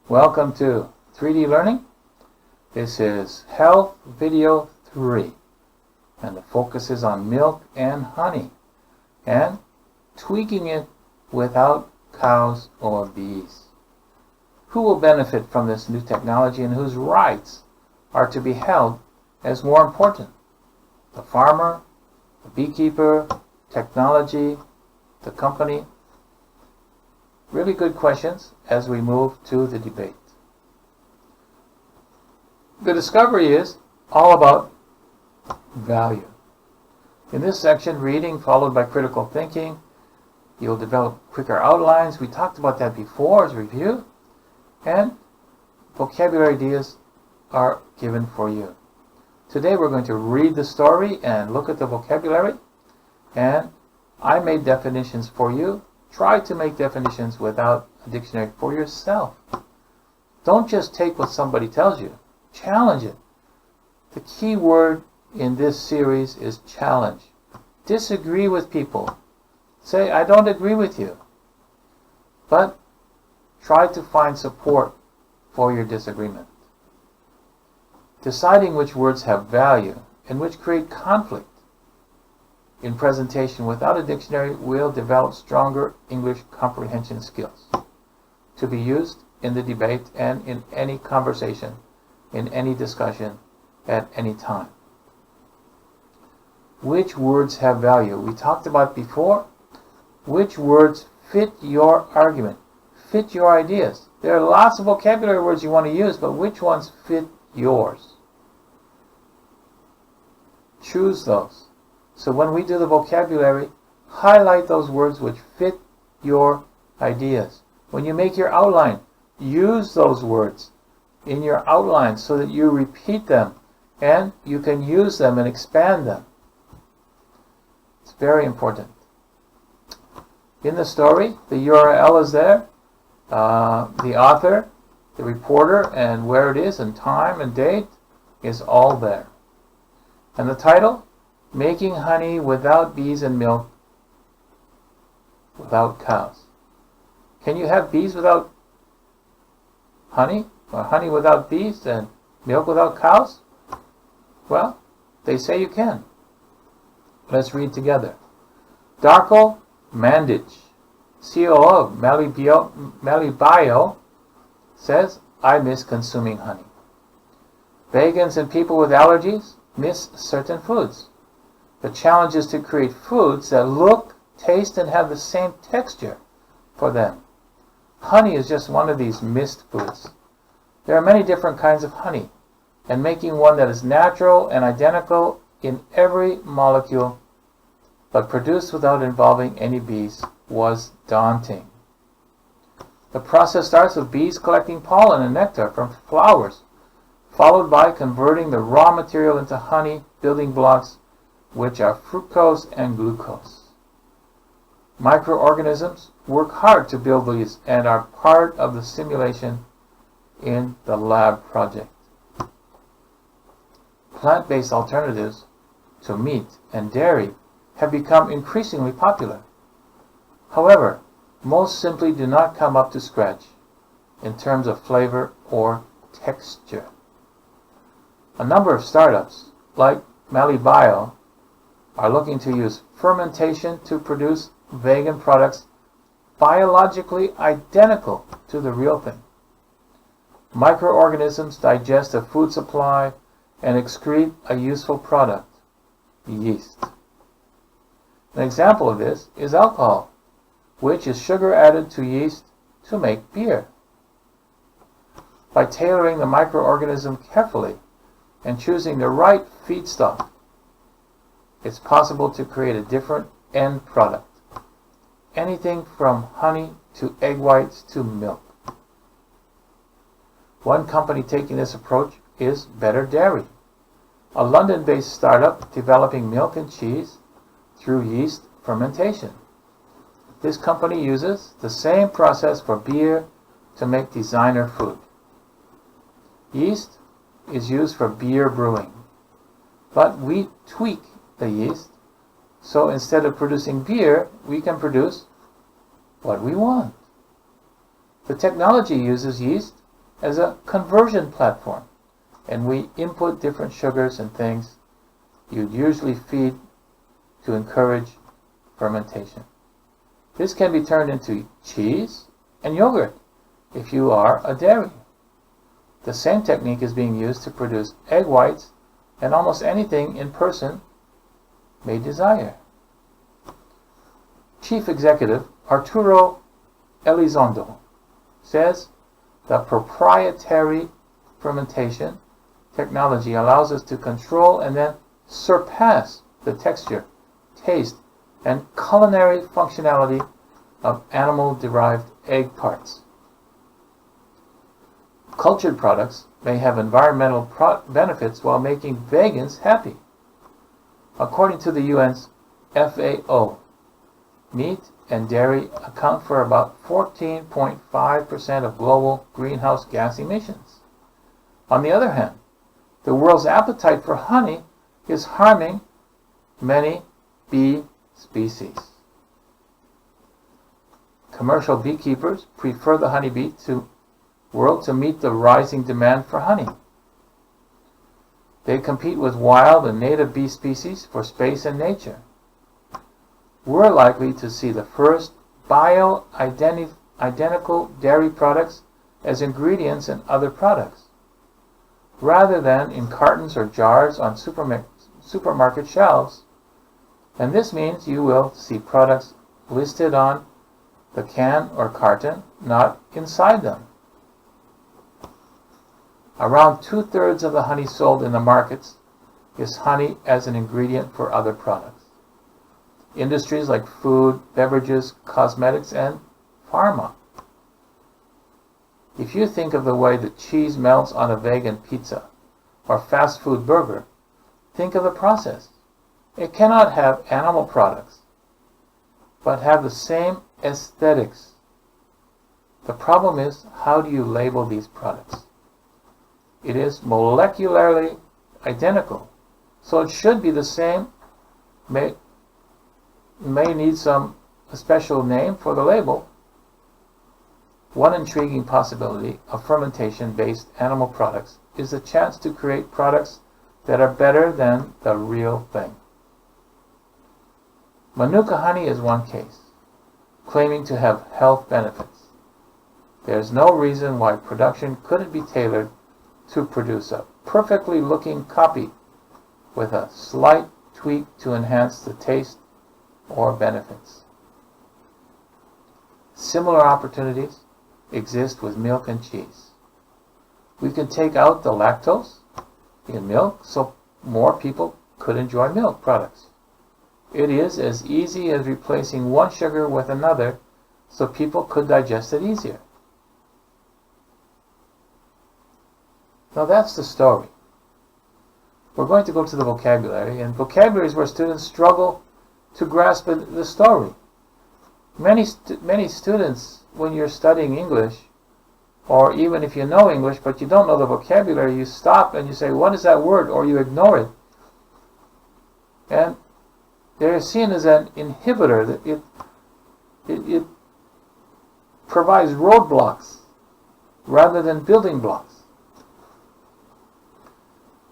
Welcome to 3D Learning. This is Health Video 3, and the focus is on milk and honey, and tweaking it without cows or bees. Who will benefit from this new technology and whose rights are to be held as more important? The farmer, the beekeeper, technology, the company? Really good questions as we move to the debate. The discovery is all about value. In this section, reading followed by critical thinking, you'll develop quicker outlines. We talked about that before as review. And vocabulary ideas are given for you. Today we're going to read the story and look at the vocabulary. And I made definitions for you. Try to make definitions without a dictionary for yourself. Don't just take what somebody tells you. Challenge it. The key word in this series is challenge. Disagree with people. Say, I don't agree with you. But try to find support for your disagreement. Deciding which words have value and which create conflict in presentation without a dictionary will develop stronger English comprehension skills to be used in the debate and in any conversation, in any discussion, at any time. Which words have value? We talked about before. Which words fit your argument, fit your ideas? There are lots of vocabulary words you want to use, but which ones fit yours? Choose those. So when we do the vocabulary, highlight those words which fit your ideas. When you make your outline, use those words in your outline so that you repeat them and you can use them and expand them. It's very important. In the story, the URL is there, the author, the reporter, and where it is, and time and date is all there. And the title, Making Honey Without Bees and Milk Without Cows. Can you have bees without honey? Or honey without bees and milk without cows? Well, they say you can. Let's read together. Darko Mandic, CEO of Malibio, says, I miss consuming honey. Vegans and people with allergies miss certain foods. The challenge is to create foods that look, taste, and have the same texture for them. Honey is just one of these missed foods. There are many different kinds of honey, and making one that is natural and identical in every molecule, but produced without involving any bees, was daunting. The process starts with bees collecting pollen and nectar from flowers, followed by converting the raw material into honey building blocks, which are fructose and glucose. Microorganisms work hard to build these and are part of the simulation in the lab project. Plant-based alternatives to meat and dairy have become increasingly popular. However, most simply do not come up to scratch in terms of flavor or texture. A number of startups, like Malibio, are looking to use fermentation to produce vegan products biologically identical to the real thing. Microorganisms digest a food supply and excrete a useful product, yeast. An example of this is alcohol, which is sugar added to yeast to make beer. By tailoring the microorganism carefully and choosing the right feedstock, it's possible to create a different end product. Anything from honey to egg whites to milk. One company taking this approach is Better Dairy, a London-based startup developing milk and cheese through yeast fermentation. This company uses the same process for beer to make designer food. Yeast is used for beer brewing, but we tweak the yeast, so instead of producing beer, we can produce what we want. The technology uses yeast as a conversion platform, and we input different sugars and things you'd usually feed to encourage fermentation. This can be turned into cheese and yogurt if you are a dairy. The same technique is being used to produce egg whites and almost anything in person may desire. Chief Executive Arturo Elizondo says the proprietary fermentation technology allows us to control and then surpass the texture, taste, and culinary functionality of animal-derived egg parts. Cultured products may have environmental benefits while making vegans happy. According to the UN's FAO, meat and dairy account for about 14.5% of global greenhouse gas emissions. On the other hand, the world's appetite for honey is harming many bee species. Commercial beekeepers prefer the honeybee world to meet the rising demand for honey. They compete with wild and native bee species for space and nature. We're likely to see the first bio-identical dairy products as ingredients in other products, rather than in cartons or jars on supermarket shelves. And this means you will see products listed on the can or carton, not inside them. Around 2/3 of the honey sold in the markets is honey as an ingredient for other products. Industries like food, beverages, cosmetics, and pharma. If you think of the way that cheese melts on a vegan pizza or fast food burger, think of the process. It cannot have animal products, but have the same aesthetics. The problem is, how do you label these products? It is molecularly identical, so it should be the same. May need a special name for the label. One intriguing possibility of fermentation-based animal products is the chance to create products that are better than the real thing. Manuka honey is one case, claiming to have health benefits. There's no reason why production couldn't be tailored to produce a perfectly looking copy with a slight tweak to enhance the taste or benefits. Similar opportunities exist with milk and cheese. We can take out the lactose in milk so more people could enjoy milk products. It is as easy as replacing one sugar with another so people could digest it easier. Now that's the story. We're going to go to the vocabulary, and vocabulary is where students struggle to grasp the story. Many students, when you're studying English, or even if you know English but you don't know the vocabulary, you stop and you say, what is that word? Or you ignore it. And they're seen as an inhibitor, that it provides roadblocks rather than building blocks.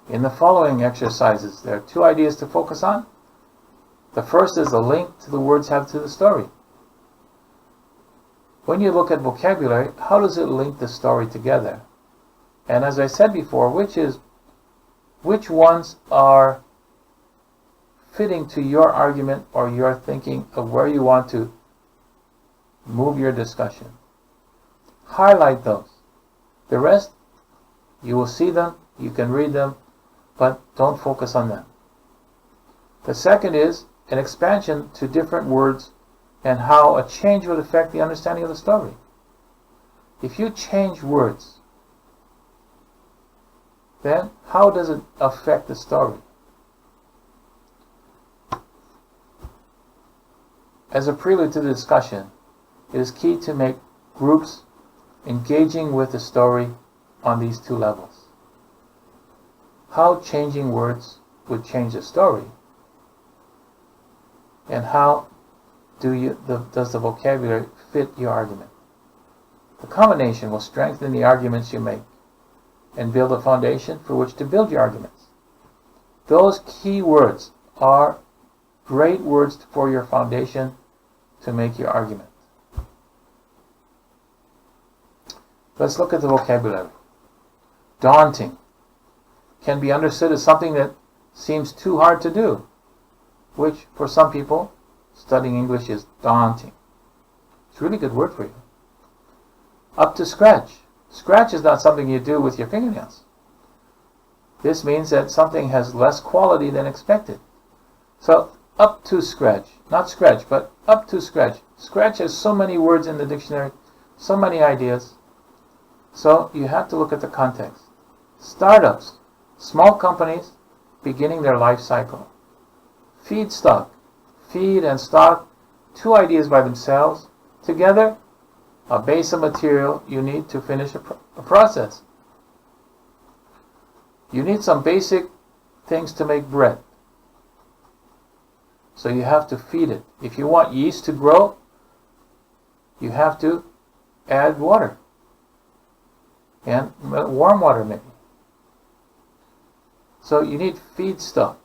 In the following exercises, there are 2 ideas to focus on. The first is the link to the words have to the story. When you look at vocabulary, how does it link the story together? And as I said before, which ones are fitting to your argument or your thinking of where you want to move your discussion? Highlight those. The rest, you will see them, you can read them, but don't focus on them. The second is an expansion to different words and how a change would affect the understanding of the story. If you change words, then how does it affect the story? As a prelude to the discussion, it is key to make groups engaging with the story on these 2 levels. How changing words would change the story, and how does the vocabulary fit your argument? The combination will strengthen the arguments you make and build a foundation for which to build your arguments. Those key words are great words for your foundation to make your argument. Let's look at the vocabulary. Daunting can be understood as something that seems too hard to do, which for some people, studying English is daunting. It's a really good word for you. Up to scratch. Scratch is not something you do with your fingernails. This means that something has less quality than expected. So, up to scratch. Not scratch, but up to scratch. Scratch has so many words in the dictionary, so many ideas. So, you have to look at the context. Startups. Small companies beginning their life cycle. Feedstock. Feed and stock. Two ideas by themselves. Together, a base of material you need to finish a process. You need some basic things to make bread. So you have to feed it. If you want yeast to grow, you have to add water. And warm water maybe. So you need feedstock.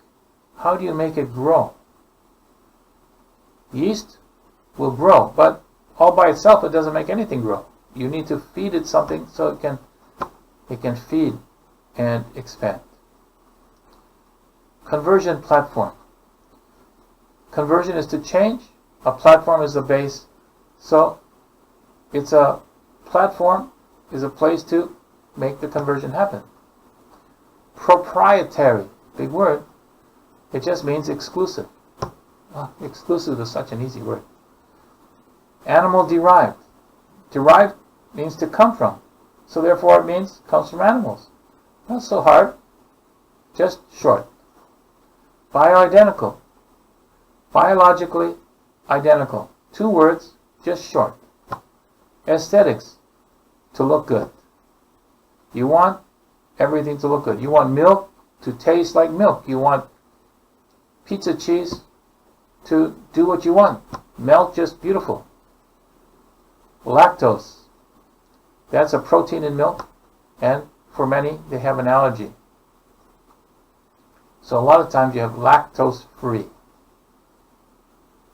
How do you make it grow? Yeast will grow, but all by itself it doesn't make anything grow. You need to feed it something so it can feed and expand. Conversion platform. Conversion is to change. A platform is the base. So it's a platform is a place to make the conversion happen. Proprietary, big word. It just means exclusive. Oh, exclusive is such an easy word. Animal derived. Derived means to come from. So therefore it means comes from animals. Not so hard. Just short. Bioidentical. Biologically identical. Two words, just short. Aesthetics. To look good. You want everything to look good. You want milk to taste like milk. You want pizza cheese to do what you want. Melt just beautiful. Lactose. That's a protein in milk, and for many they have an allergy. So a lot of times you have lactose free.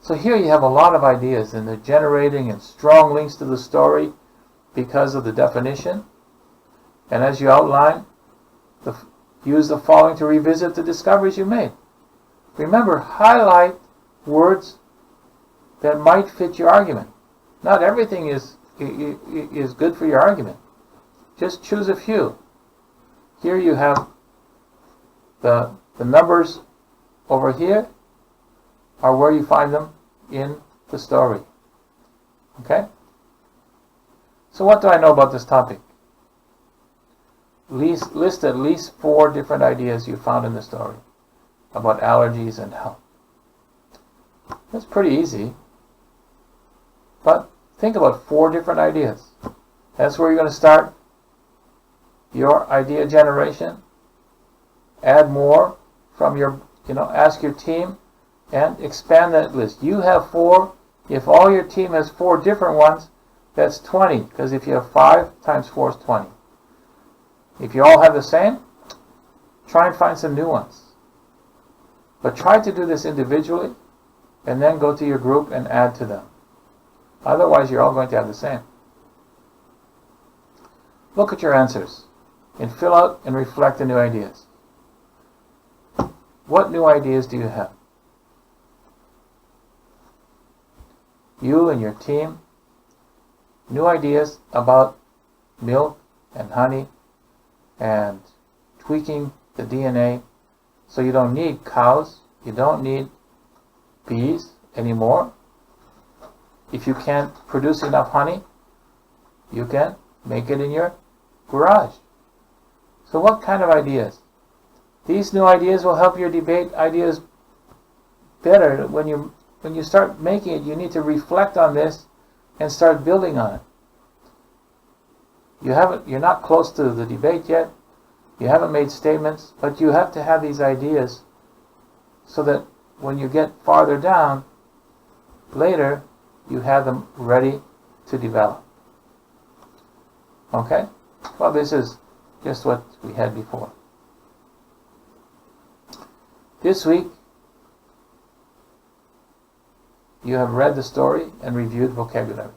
So here you have a lot of ideas, and they're generating and strong links to the story because of the definition. And as you outline, use the following to revisit the discoveries you made. Remember, highlight words that might fit your argument. Not everything is good for your argument. Just choose a few. Here you have the numbers over here are where you find them in the story. Okay? So what do I know about this topic? List at least 4 different ideas you found in the story about allergies and health. That's pretty easy. But think about 4 different ideas. That's where you're going to start your idea generation. Add more from your, ask your team and expand that list. You have 4. If all your team has 4 different ones, that's 20. Because if you have 5 times 4 is 20. If you all have the same, try and find some new ones. But try to do this individually and then go to your group and add to them. Otherwise, you're all going to have the same. Look at your answers and fill out and reflect the new ideas. What new ideas do you have? You and your team, new ideas about milk and honey and tweaking the DNA so you don't need cows, you don't need bees anymore. If you can't produce enough honey, you can make it in your garage. So what kind of ideas? These new ideas will help your debate ideas better. When you start making it, you need to reflect on this and start building on it. You're not close to the debate yet. You haven't made statements, but you have to have these ideas so that when you get farther down, later, you have them ready to develop. Okay? Well, this is just what we had before. This week, you have read the story and reviewed vocabulary.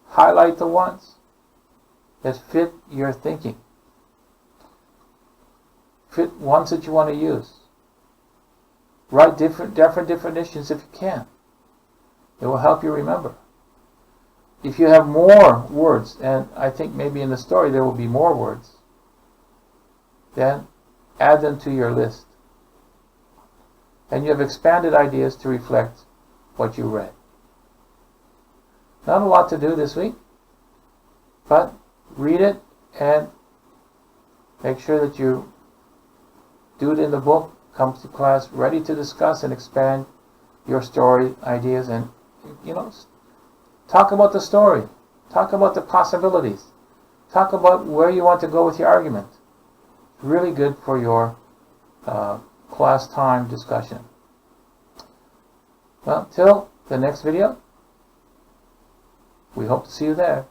Highlight the ones that fit your thinking. Fit ones that you want to use. Write different definitions if you can. It will help you remember. If you have more words, and I think maybe in the story there will be more words, then add them to your list. And you have expanded ideas to reflect what you read. Not a lot to do this week, but read it and make sure that you do it in the book, come to class ready to discuss and expand your story ideas, and talk about the story, talk about the possibilities, talk about where you want to go with your argument. Really good for your class time discussion. Well, till the next video, we hope to see you there.